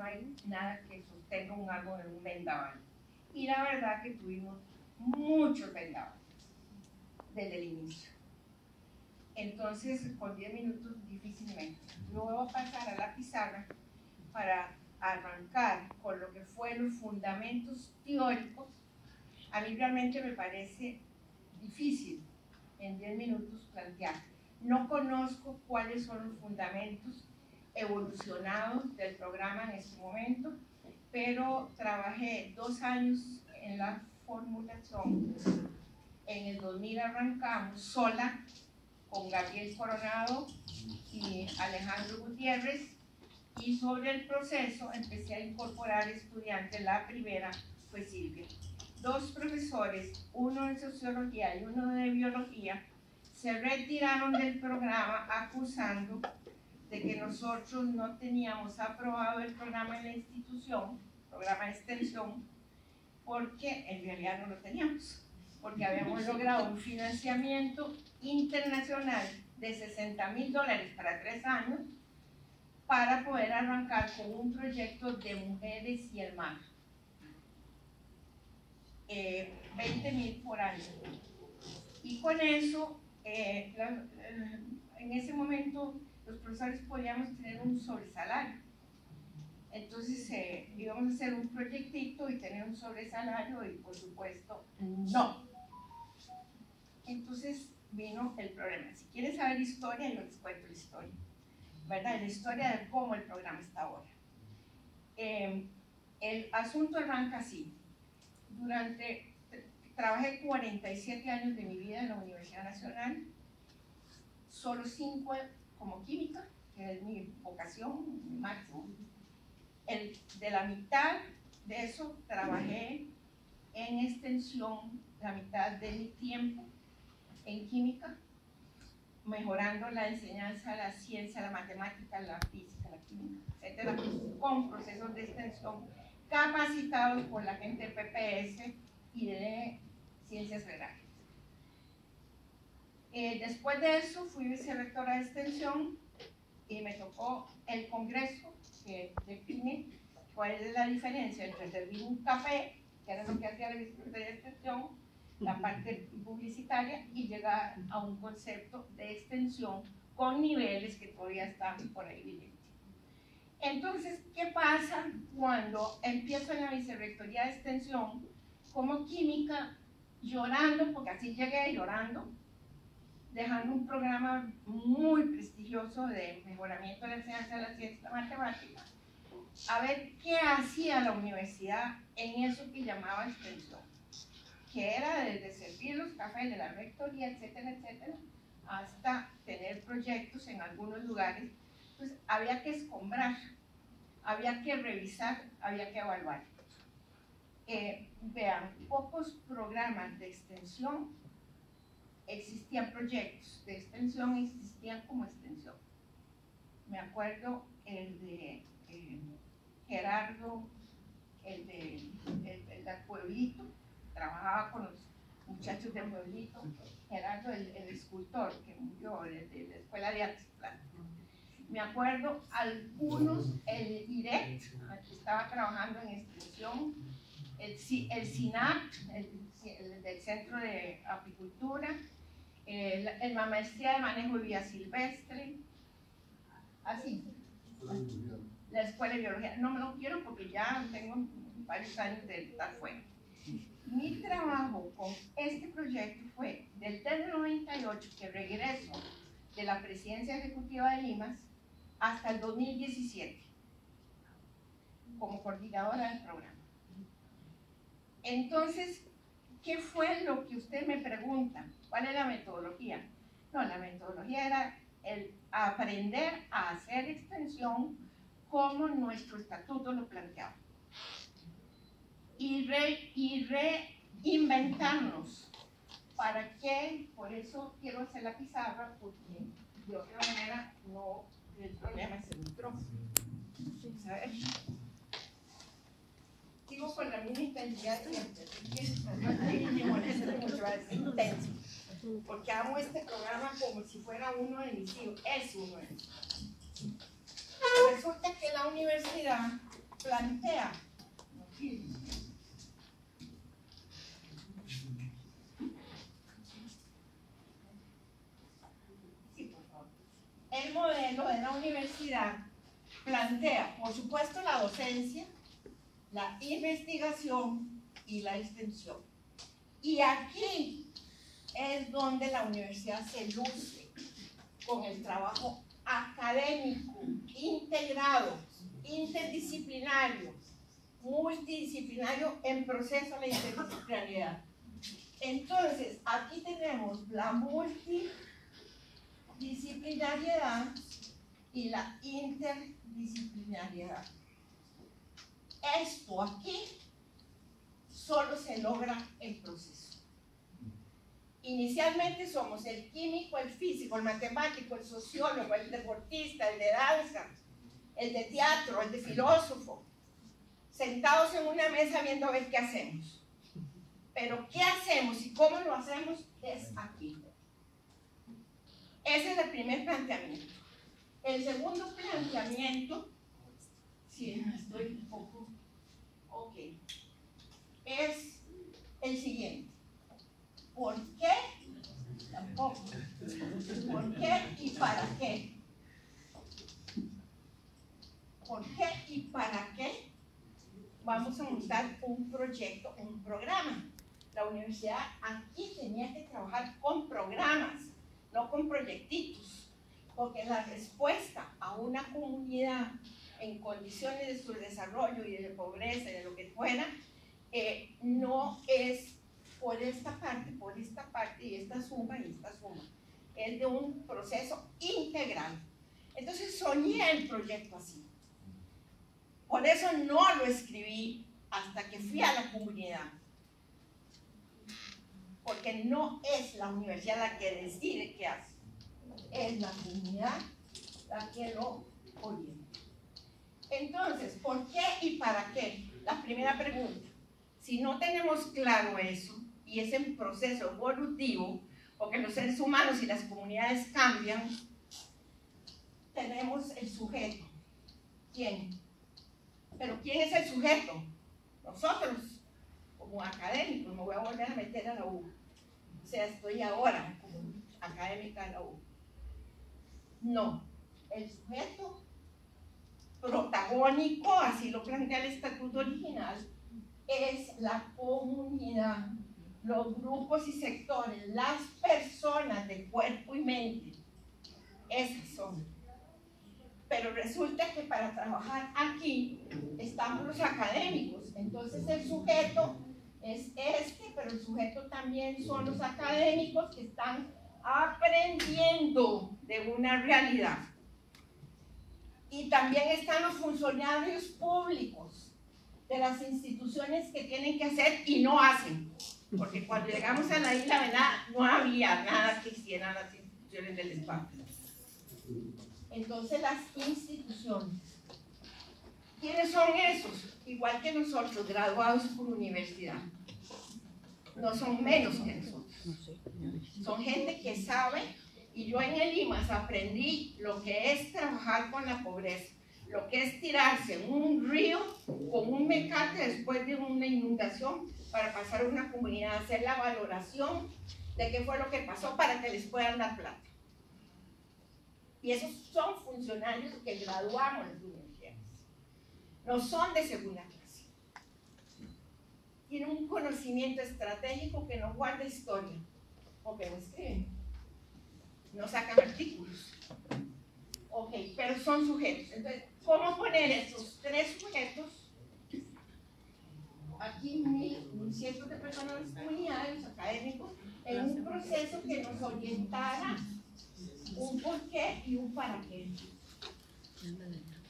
no hay nada que sostenga un árbol en un vendaval. Y la verdad que tuvimos muchos vendavales desde el inicio. Entonces, con 10 minutos difícilmente. Luego voy a pasar a la pizarra para arrancar con lo que fueron los fundamentos teóricos. A mí realmente me parece difícil en 10 minutos plantear. No conozco cuáles son los fundamentos evolucionados del programa en este momento, pero trabajé 2 años en la formulación. En el 2000 arrancamos sola con Gabriel Coronado y Alejandro Gutiérrez, y sobre el proceso empecé a incorporar estudiantes. La primera fue Silvia. 2 profesores, uno de sociología y uno de biología, se retiraron del programa acusando de que nosotros no teníamos aprobado el programa en la institución, programa de extensión, porque en realidad no lo teníamos, porque habíamos logrado un financiamiento internacional de $60,000 para 3 años para poder arrancar con un proyecto de mujeres y el mar. 20,000 por año. Y con eso, en ese momento, los profesores podíamos tener un sobresalario. Entonces íbamos a hacer un proyectito y tener un sobresalario, y por supuesto, no. Entonces vino el problema. Si quieren saber historia, yo les cuento la historia, ¿verdad? La historia de cómo el programa está ahora. El asunto arranca así. Trabajé 47 años de mi vida en la Universidad Nacional, solo 5 como química, que es mi vocación, mi máximo. De la mitad de eso trabajé en extensión, la mitad de mi tiempo en química, mejorando la enseñanza, la ciencia, la matemática, la física, la química, etcétera, con procesos de extensión capacitados por la gente de PPS y de ciencias agrarias. Después de eso fui vicerrectora de extensión y me tocó el congreso que define cuál es la diferencia entre servir un café, que era lo que hacía la vicerrectoría de extensión, la parte publicitaria, y llegar a un concepto de extensión con niveles que todavía están por ahí vigentes. Entonces, ¿qué pasa cuando empiezo en la vicerrectoría de extensión como química, llorando, porque así llegué llorando, dejando un programa muy prestigioso de mejoramiento de la enseñanza de la ciencia y la matemática, a ver qué hacía la universidad en eso que llamaba extensión, que era desde servir los cafés de la rectoría, etcétera, etcétera, hasta tener proyectos en algunos lugares. Pues había que escombrar, había que revisar, había que evaluar. Vean, pocos programas de extensión existían, proyectos de extensión existían como extensión. Me acuerdo el de Gerardo, el de Pueblito, trabajaba con los muchachos de Pueblito. Gerardo, el escultor que murió de la Escuela de Artes Plásticas. Me acuerdo algunos, el IRET, que estaba trabajando en extensión, el SINAC, el del Centro de Apicultura, la maestría de manejo de vida silvestre, así, la escuela de biología. No me lo quiero porque ya tengo varios años de estar fuera. Mi trabajo con este proyecto fue desde el 98, que regreso de la presidencia ejecutiva de Limas, hasta el 2017, como coordinadora del programa. Entonces, ¿qué fue lo que usted me pregunta? ¿Cuál es la metodología? No, la metodología era el aprender a hacer extensión como nuestro estatuto lo planteaba. Y reinventarnos. ¿Para qué? Por eso quiero hacer la pizarra, porque de otra manera no, el problema es el micrófono. ¿Sabes? Sigo con la misma intensidad siempre, me molesta mucho, es intenso, porque amo este programa como si fuera uno de mis hijos, es uno de mis hijos. Resulta que la universidad plantea. El modelo de la universidad plantea, por supuesto, la docencia, la investigación y la extensión. Y aquí es donde la universidad se luce con el trabajo académico, integrado, interdisciplinario, multidisciplinario en proceso de interdisciplinariedad. Entonces, aquí tenemos la multidisciplinariedad y la interdisciplinariedad. Esto aquí solo se logra en proceso. Inicialmente somos el químico, el físico, el matemático, el sociólogo, el deportista, el de danza, el de teatro, el de filósofo, sentados en una mesa viendo a ver qué hacemos. Pero qué hacemos y cómo lo hacemos es aquí. Ese es el primer planteamiento. El segundo planteamiento, sí, estoy un poco, ok, es el siguiente. ¿Por qué? Tampoco. ¿Por qué y para qué? ¿Por qué y para qué? Vamos a montar un proyecto, un programa. La universidad aquí tenía que trabajar con programas, no con proyectitos, porque la respuesta a una comunidad en condiciones de subdesarrollo y de pobreza y de lo que fuera, no es por esta parte y esta suma, es de un proceso integral. Entonces soñé el proyecto así. Por eso no lo escribí hasta que fui a la comunidad. Porque no es la universidad la que decide qué hace. Es la comunidad la que lo orienta. Entonces, ¿por qué y para qué? La primera pregunta. Si no tenemos claro eso, y es en proceso evolutivo, porque los seres humanos y las comunidades cambian, tenemos el sujeto. ¿Quién? Pero ¿quién es el sujeto? Nosotros, como académicos, me voy a volver a meter a la U. O sea, estoy ahora como académica en la U. No, el sujeto protagónico, así lo plantea el estatuto original, es la comunidad, los grupos y sectores, las personas de cuerpo y mente. Esas son. Pero resulta que para trabajar aquí estamos los académicos. Entonces el sujeto es este, pero el sujeto también son los académicos que están aprendiendo de una realidad. Y también están los funcionarios públicos de las instituciones que tienen que hacer y no hacen. Porque cuando llegamos a la isla Venada no había nada que hicieran las instituciones del espacio. Entonces las instituciones, ¿quiénes son esos? Igual que nosotros, graduados por universidad. No son menos que nosotros. Son gente que sabe, y yo en el IMAS aprendí lo que es trabajar con la pobreza, lo que es tirarse en un río con un mecate después de una inundación para pasar a una comunidad, hacer la valoración de qué fue lo que pasó para que les puedan dar plata. Y esos son funcionarios que graduamos en las universidades. No son de segunda clase. Tienen un conocimiento estratégico que no guarda historia, porque no escriben, no sacan artículos. Ok, pero son sujetos. Entonces, ¿cómo poner esos tres sujetos? Aquí cientos de personas, comunidades, académicos, en un proceso que nos orientara un por qué y un para qué.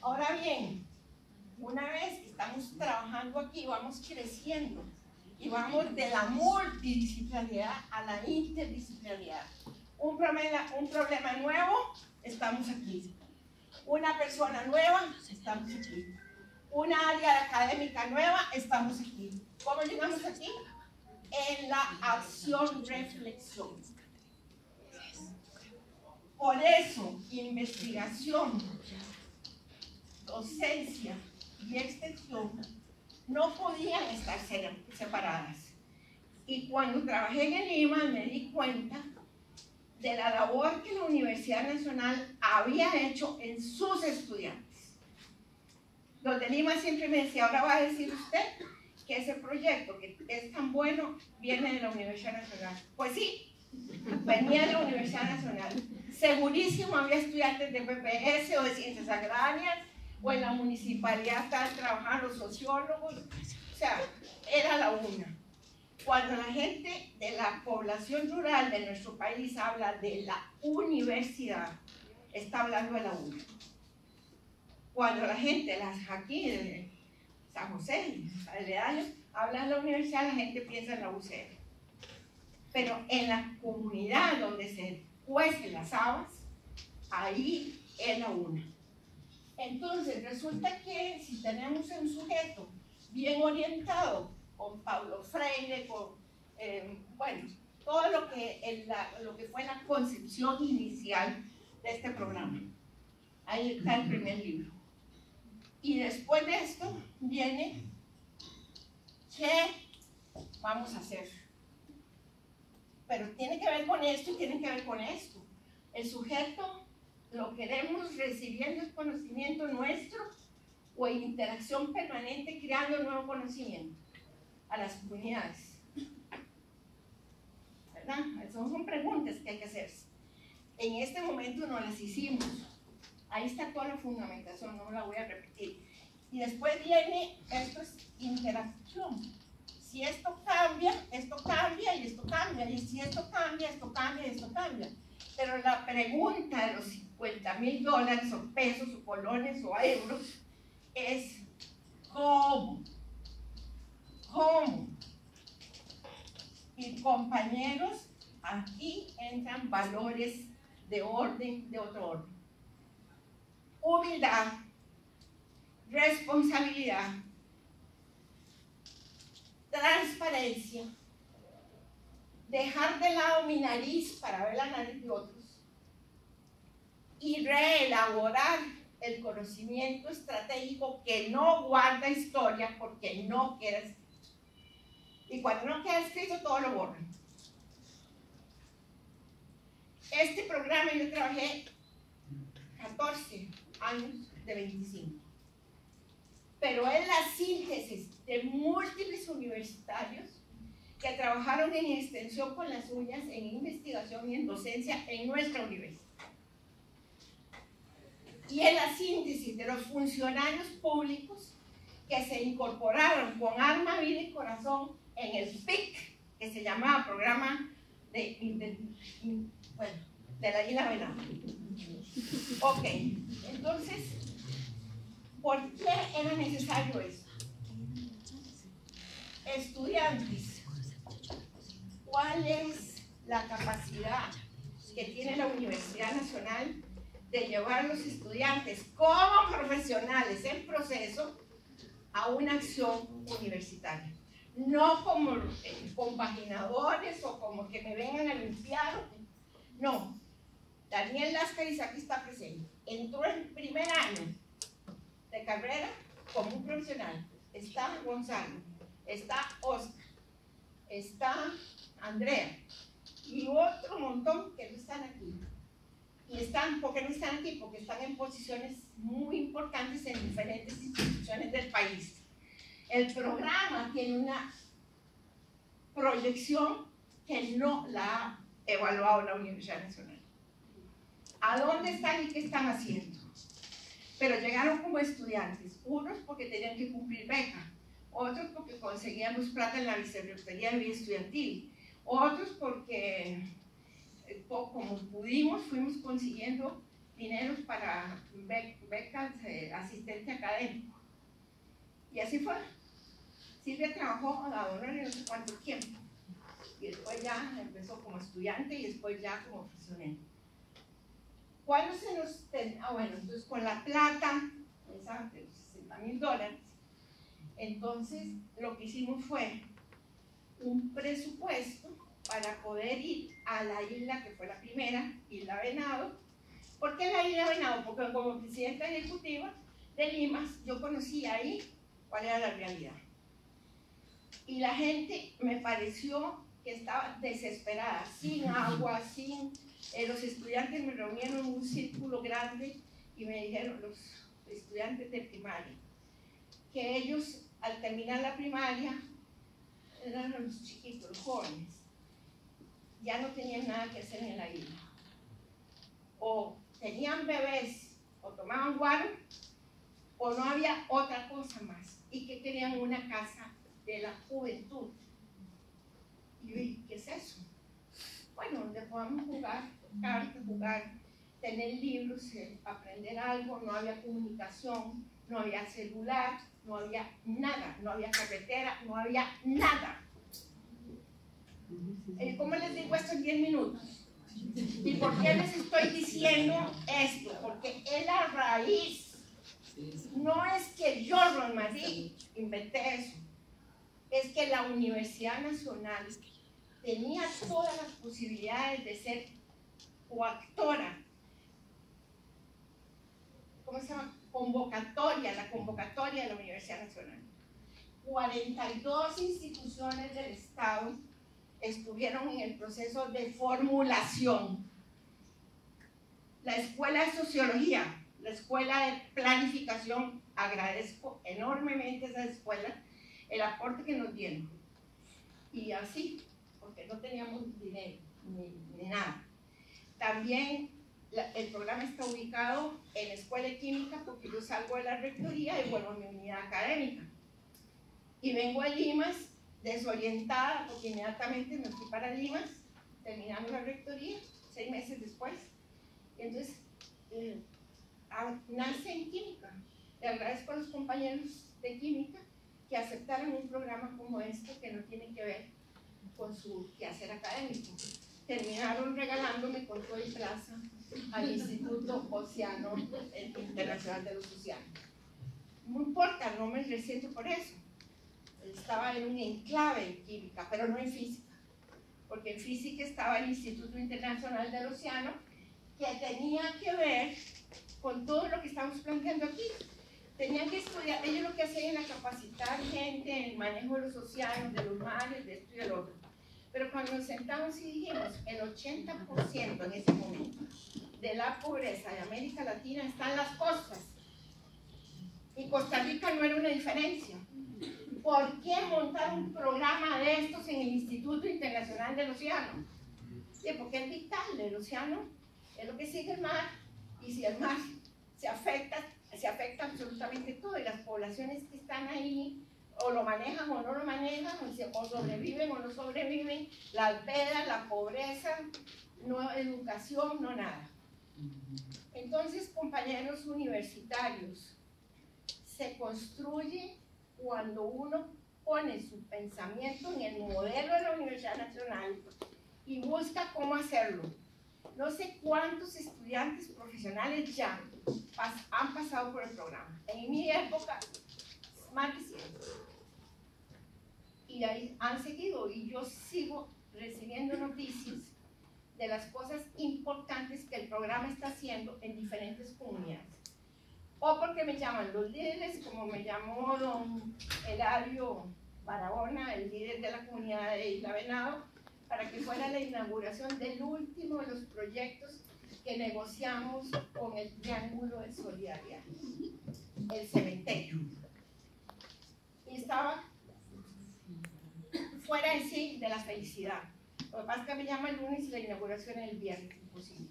Ahora bien, una vez que estamos trabajando aquí, vamos creciendo y vamos de la multidisciplinariedad a la interdisciplinariedad. Un problema nuevo, estamos aquí. Una persona nueva, estamos aquí. Una área académica nueva, estamos aquí. ¿Cómo llegamos aquí? En la acción-reflexión. Por eso, investigación, docencia y extensión no podían estar separadas. Y cuando trabajé en el Lima me di cuenta de la labor que la Universidad Nacional había hecho en sus estudiantes. Los de Lima siempre me decían, ahora va a decir usted que ese proyecto que es tan bueno viene de la Universidad Nacional. Pues sí, venía de la Universidad Nacional. Segurísimo había estudiantes de PPS o de Ciencias Agrarias, o en la municipalidad estaban trabajando sociólogos, o sea, era la una. Cuando la gente de la población rural de nuestro país habla de la universidad, está hablando de la una. Cuando la gente aquí de San José, de Aledaños, habla de la universidad, la gente piensa en la UCR. Pero en la comunidad donde se cuecen las habas, ahí es la una. Entonces, resulta que si tenemos un sujeto bien orientado, con Paulo Freire, con, bueno, todo lo que fue la concepción inicial de este programa. Ahí está el primer libro. Y después de esto viene, ¿qué vamos a hacer? Pero tiene que ver con esto y tiene que ver con esto. El sujeto lo queremos recibiendo el conocimiento nuestro o en interacción permanente creando nuevo conocimiento a las comunidades. ¿Verdad? Son preguntas que hay que hacerse. En este momento no las hicimos. Ahí está toda la fundamentación, no la voy a repetir. Y después viene, esto es interacción. Si esto cambia y esto cambia, y si esto cambia, esto cambia, y esto cambia. Pero la pregunta de los $50,000 o pesos o colones o euros es ¿cómo? ¿Cómo? Y compañeros, aquí entran valores de orden, de otro orden. Humildad, responsabilidad, transparencia, dejar de lado mi nariz para ver la nariz de otros y reelaborar el conocimiento estratégico que no guarda historia porque no queda escrito. Y cuando no queda escrito, todo lo borran. Este programa yo trabajé 14 años de 25. Pero es la síntesis de múltiples universitarios que trabajaron en extensión con las uñas, en investigación y en docencia en nuestra universidad. Y es la síntesis de los funcionarios públicos que se incorporaron con alma, vida y corazón en el PIC, que se llamaba Programa de la Isla Venado. Ok, entonces, ¿por qué era necesario eso? Estudiantes, ¿cuál es la capacidad que tiene la Universidad Nacional de llevar a los estudiantes como profesionales en proceso a una acción universitaria? No como compaginadores o como que me vengan a limpiar. No. Daniel Láscaris aquí está presente. Entró en primer año de carrera como un profesional. Está Gonzalo, está Oscar, está Andrea y otro montón que no están aquí. Y están, ¿por qué no están aquí? Porque están en posiciones muy importantes en diferentes instituciones del país. El programa tiene una proyección que no la ha evaluado la Universidad Nacional. ¿A dónde están y qué están haciendo? Pero llegaron como estudiantes, unos porque tenían que cumplir beca, otros porque conseguíamos plata en la Vicerrectoría de Vida Estudiantil, otros porque como pudimos fuimos consiguiendo dineros para becas asistente académico. Y así fue. Silvia trabajó a Don no sé cuánto tiempo. Y después ya empezó como estudiante y después ya como profesional. ¿Cuándo se nos... bueno, entonces con la plata, esa de los $60,000, entonces lo que hicimos fue un presupuesto para poder ir a la isla que fue la primera, Isla Venado. ¿Por qué la Isla Venado? Porque como presidenta ejecutiva de Limas, yo conocí ahí cuál era la realidad. Y la gente me pareció que estaba desesperada, sin agua, sin... los estudiantes me reunieron en un círculo grande y me dijeron, los estudiantes de primaria, que ellos al terminar la primaria, eran los chiquitos, los jóvenes, ya no tenían nada que hacer en la isla. O tenían bebés, o tomaban guaro, o no había otra cosa más. Y que querían una casa de la juventud. Y yo dije, ¿qué es eso? Bueno, donde podamos jugar cartas, jugar, tener libros, aprender algo. No había comunicación, no había celular, no había nada, no había carretera, no había nada. ¿Cómo les digo esto en 10 minutos? ¿Y por qué les estoy diciendo esto? Porque es la raíz. No es que yo, Rosmarie, inventé eso. Es que la Universidad Nacional tenía todas las posibilidades de ser coactora. ¿Cómo se llama? Convocatoria, la convocatoria de la Universidad Nacional. 42 instituciones del Estado estuvieron en el proceso de formulación. La Escuela de Sociología, la Escuela de Planificación, agradezco enormemente a esa escuela el aporte que nos dieron. Y así, porque no teníamos dinero ni nada. También el programa está ubicado en la Escuela de Química, porque yo salgo de la rectoría y vuelvo a mi unidad académica. Y vengo a Limas desorientada, porque inmediatamente me fui para Limas, terminando la rectoría, 6 meses después. Y entonces, nace en química. Le agradezco a los compañeros de química que aceptaron un programa como este, que no tiene que ver con su quehacer académico. Terminaron regalándome con todo y plaza al Instituto Océano Internacional de los Océanos. No importa, no me resiento por eso. Estaba en un enclave en química, pero no en física, porque en física estaba el Instituto Internacional del Océano, que tenía que ver con todo lo que estamos planteando aquí. Tenían que estudiar, ellos lo que hacían era capacitar gente en el manejo de los océanos, de los mares, de esto y del otro. Pero cuando nos sentamos y dijimos, el 80% en ese momento de la pobreza de América Latina está en las costas. Y Costa Rica no era una diferencia. ¿Por qué montar un programa de estos en el Instituto Internacional del Océano? Sí, porque es vital, el océano es lo que sigue el mar, y si el mar se afecta absolutamente todo, y las poblaciones que están ahí o lo manejan o no lo manejan, o sobreviven o no sobreviven, las vedas, la pobreza, no educación, no nada. Entonces, compañeros universitarios, se construye cuando uno pone su pensamiento en el modelo de la Universidad Nacional y busca cómo hacerlo. No sé cuántos estudiantes profesionales ya han pasado por el programa. En mi época, más de 100. Y ahí han seguido, y yo sigo recibiendo noticias de las cosas importantes que el programa está haciendo en diferentes comunidades. O porque me llaman los líderes, como me llamó don Eladio Barahona, el líder de la comunidad de Isla Venado, para que fuera la inauguración del último de los proyectos que negociamos con el Triángulo de Solidaridad, el cementerio. Y estaba fuera en sí de la felicidad. Lo que pasa es que me llama el lunes y la inauguración es el viernes, imposible.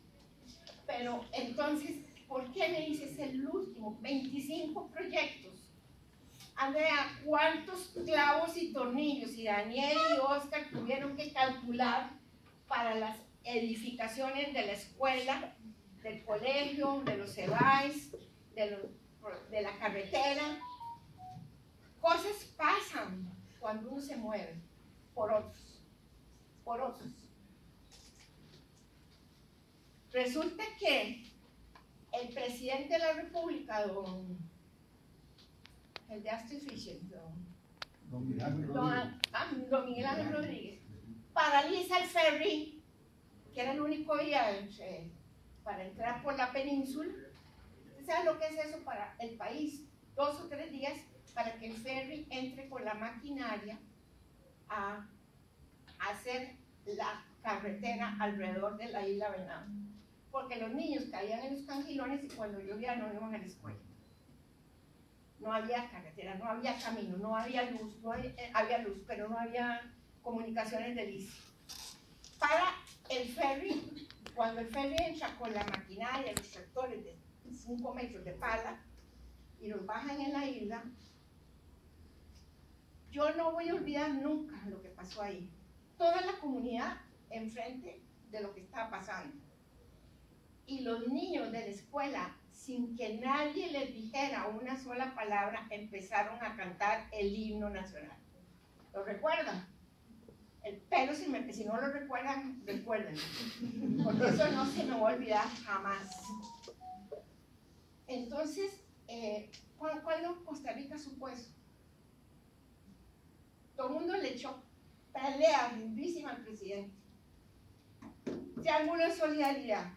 Pero entonces, ¿por qué me dices el último? 25 proyectos. Andrea, ¿cuántos clavos y tornillos? Y Daniel y Oscar tuvieron que calcular para las edificaciones de la escuela, del colegio, de los CEBAIS, de la carretera. Cosas pasan cuando uno se mueve por otros, por otros. Resulta que el presidente de la República, el de Astor Fisher, don Miguel Ángel Rodríguez, paraliza el ferry, que era el único vía para entrar por la península. ¿Saben lo que es eso para el país? 2 o 3 días para que el ferry entre con la maquinaria a hacer la carretera alrededor de la isla Venado. Porque los niños caían en los cangilones y cuando llovía no iban a la escuela. No había carretera, no había camino, no había luz, había luz, pero no había comunicaciones de luz. Para el ferry, cuando el ferry entra con la maquinaria, los tractores de 5 metros de pala y los bajan en la isla, yo no voy a olvidar nunca lo que pasó ahí. Toda la comunidad enfrente de lo que estaba pasando. Y los niños de la escuela, sin que nadie les dijera una sola palabra, empezaron a cantar el himno nacional. ¿Lo recuerdan? Pero si no lo recuerdan, recuérdenlo. Porque eso no se me va a olvidar jamás. Entonces, ¿cuándo Costa Rica supo eso? Todo el mundo le echó pelea lindísima al presidente. Triángulo de solidaridad.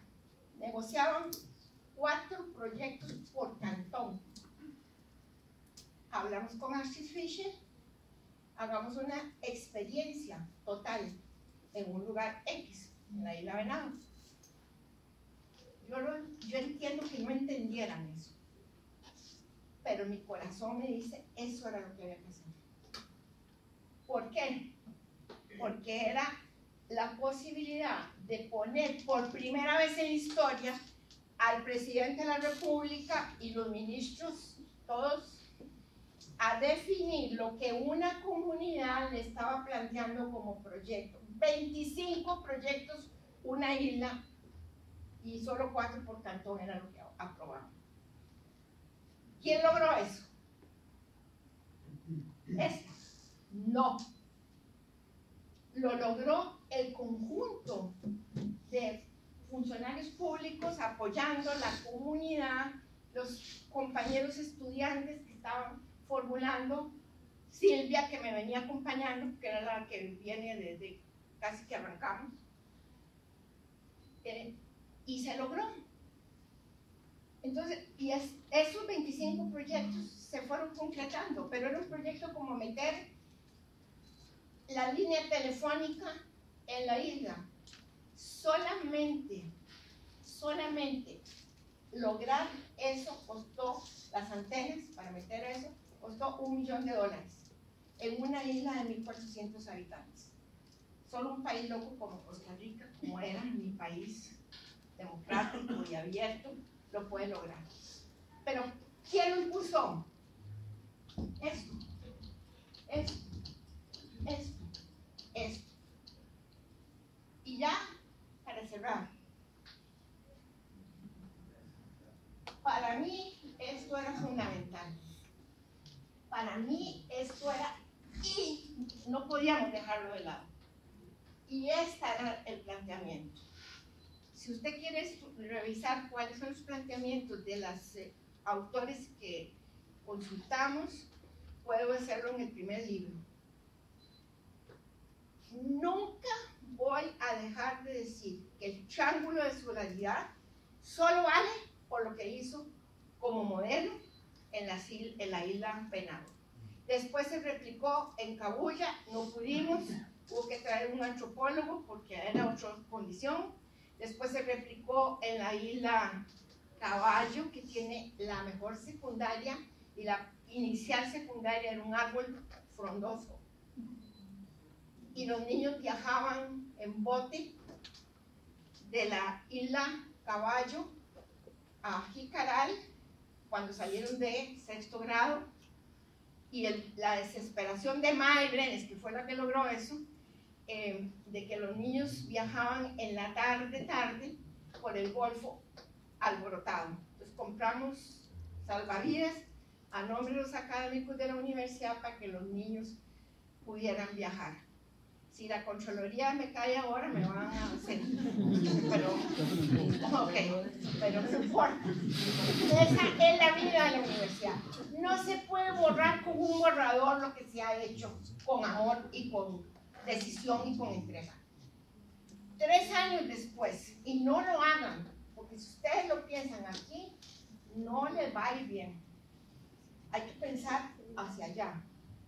Negociaban 4 proyectos por cantón. Hablamos con Astrid Fisher, hagamos una experiencia total en un lugar X, en la isla Venado. Yo entiendo que no entendieran eso, pero mi corazón me dice, eso era lo que había que hacer. ¿Por qué? Porque era la posibilidad de poner por primera vez en la historia al presidente de la República y los ministros, todos, a definir lo que una comunidad le estaba planteando como proyecto. 25 proyectos, una isla, y solo 4 por cantón era lo que aprobaron. ¿Quién logró eso? Esta. No. Lo logró el conjunto de funcionarios públicos apoyando la comunidad, los compañeros estudiantes que estaban formulando, Silvia que me venía acompañando, que era la que viene desde casi que arrancamos, y se logró. Entonces, esos 25 proyectos se fueron concretando, pero era un proyecto como meter la línea telefónica en la isla. Solamente lograr eso costó, las antenas para meter eso, costó $1 millón en una isla de 1.400 habitantes. Solo un país loco como Costa Rica, como era mi país democrático y abierto, lo puede lograr. Pero, ¿quién lo impulsó? Esto. Y ya, para cerrar, para mí esto era fundamental. Para mí esto era, y no podíamos dejarlo de lado. Y este era el planteamiento. Si usted quiere revisar cuáles son los planteamientos de los autores que consultamos, puedo hacerlo en el primer libro. Nunca voy a dejar de decir que el triángulo de solidaridad solo vale por lo que hizo como modelo en la isla Venado. Después se replicó en Cabuya, no pudimos, hubo que traer un antropólogo porque era otra condición. Después se replicó en la isla Caballo, que tiene la mejor secundaria, y la inicial secundaria era un árbol frondoso. Y los niños viajaban en bote de la isla Caballo a Jicaral cuando salieron de 6º grado, y la desesperación de Mae Brenes, que fue la que logró eso, de que los niños viajaban en la tarde por el Golfo alborotado. Entonces compramos salvavidas a nombre de los académicos de la universidad para que los niños pudieran viajar. Si la Contraloría me cae ahora, me van a hacer, pero no importa. Esa es la vida de la universidad. No se puede borrar con un borrador lo que se ha hecho con amor y con decisión y con entrega. 3 años después, y no lo hagan, porque si ustedes lo piensan aquí, no les va a ir bien. Hay que pensar hacia allá.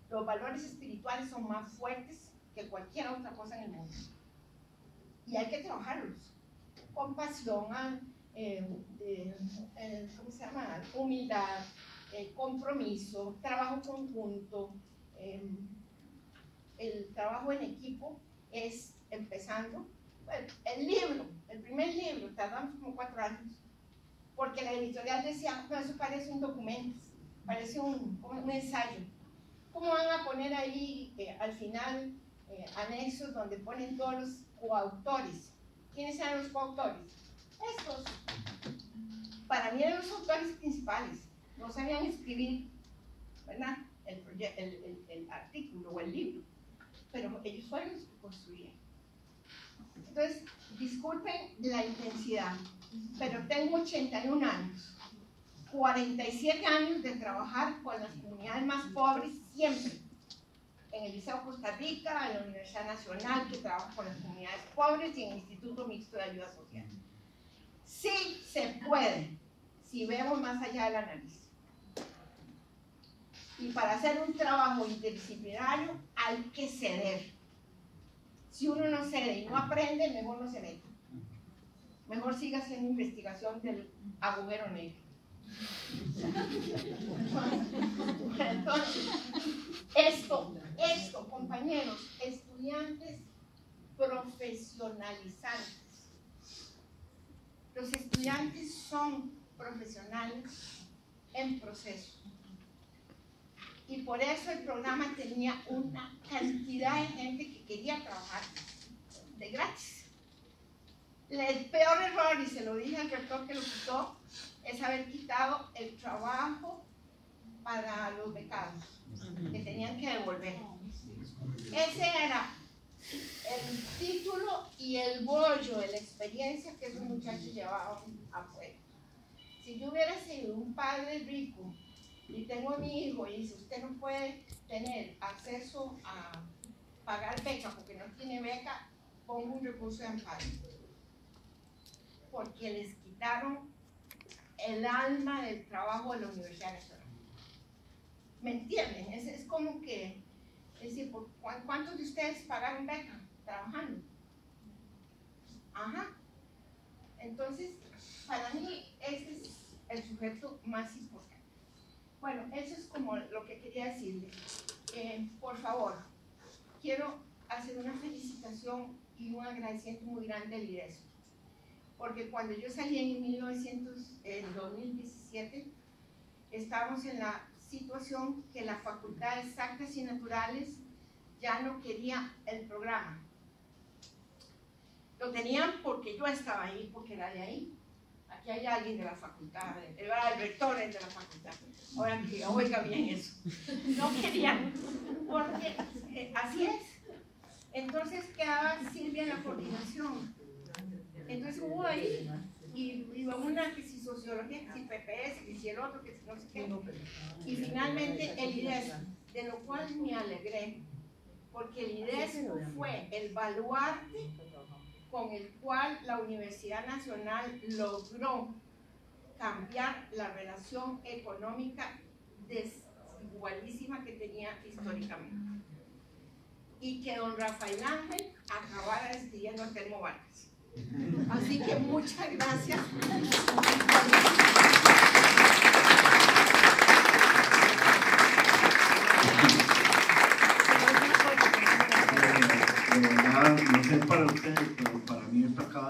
Los valores espirituales son más fuertes que cualquier otra cosa en el mundo. Y hay que trabajarlos. Compasión, ¿cómo se llama? Humildad, compromiso, trabajo conjunto. El trabajo en equipo es empezando. Bueno, el primer libro, tardamos como 4 años, porque la editorial decía, no, eso parece un documento, parece un ensayo. ¿Cómo van a poner ahí al final anexos donde ponen todos los coautores? ¿Quiénes eran los coautores? Estos. Para mí eran los autores principales. No sabían escribir, ¿verdad? El artículo o el libro, pero ellos fueron los que construían. Entonces, disculpen la intensidad, pero tengo 81 años, 47 años de trabajar con las comunidades más pobres siempre. En el Liceo Costa Rica, en la Universidad Nacional, que trabaja con las comunidades pobres, y en el Instituto Mixto de Ayuda Social. Sí se puede, si vemos más allá de la nariz. Y para hacer un trabajo interdisciplinario hay que ceder. Si uno no cede y no aprende, mejor no se meta. Mejor siga haciendo investigación del agujero negro. Entonces, esto, compañeros, estudiantes profesionalizantes. Los estudiantes son profesionales en proceso. Y por eso el programa tenía una cantidad de gente que quería trabajar de gratis. El peor error, y se lo dije al rector que lo quitó, es haber quitado el trabajo para los becados, que tenían que devolver. Ese era el título y el bollo de la experiencia que esos muchachos llevaban afuera. Si yo hubiera sido un padre rico, y tengo a mi hijo y si usted no puede tener acceso a pagar beca porque no tiene beca, pongo un recurso de amparo. Porque les quitaron el alma del trabajo de la Universidad Nacional. ¿Me entienden? Es como que, es decir, ¿cuántos de ustedes pagaron beca trabajando? Ajá. Entonces, para mí, ese es el sujeto más importante. Bueno, eso es como lo que quería decirles. Por favor, quiero hacer una felicitación y un agradecimiento muy grande al IDESO. Porque cuando yo salí en 2017, estábamos en la situación que la Facultad de Exactas y Naturales ya no quería el programa. Lo tenían porque yo estaba ahí, porque era de ahí. Aquí hay alguien de la facultad, el rector es de la facultad. Ahora que oiga bien eso. No querían, porque así es. Entonces quedaba Silvia en la coordinación. Entonces hubo ahí, y una que si sociología, que si PPS, que si el otro, que si no sé qué. Y finalmente el IDESO, de lo cual me alegré, porque el IDESO fue el baluarte con el cual la Universidad Nacional logró cambiar la relación económica desigualísima que tenía históricamente. Y que don Rafael Ángel acabara despidiendo a Telmo Vargas. Así que muchas gracias. No sé para ustedes, pero para mí esto acaba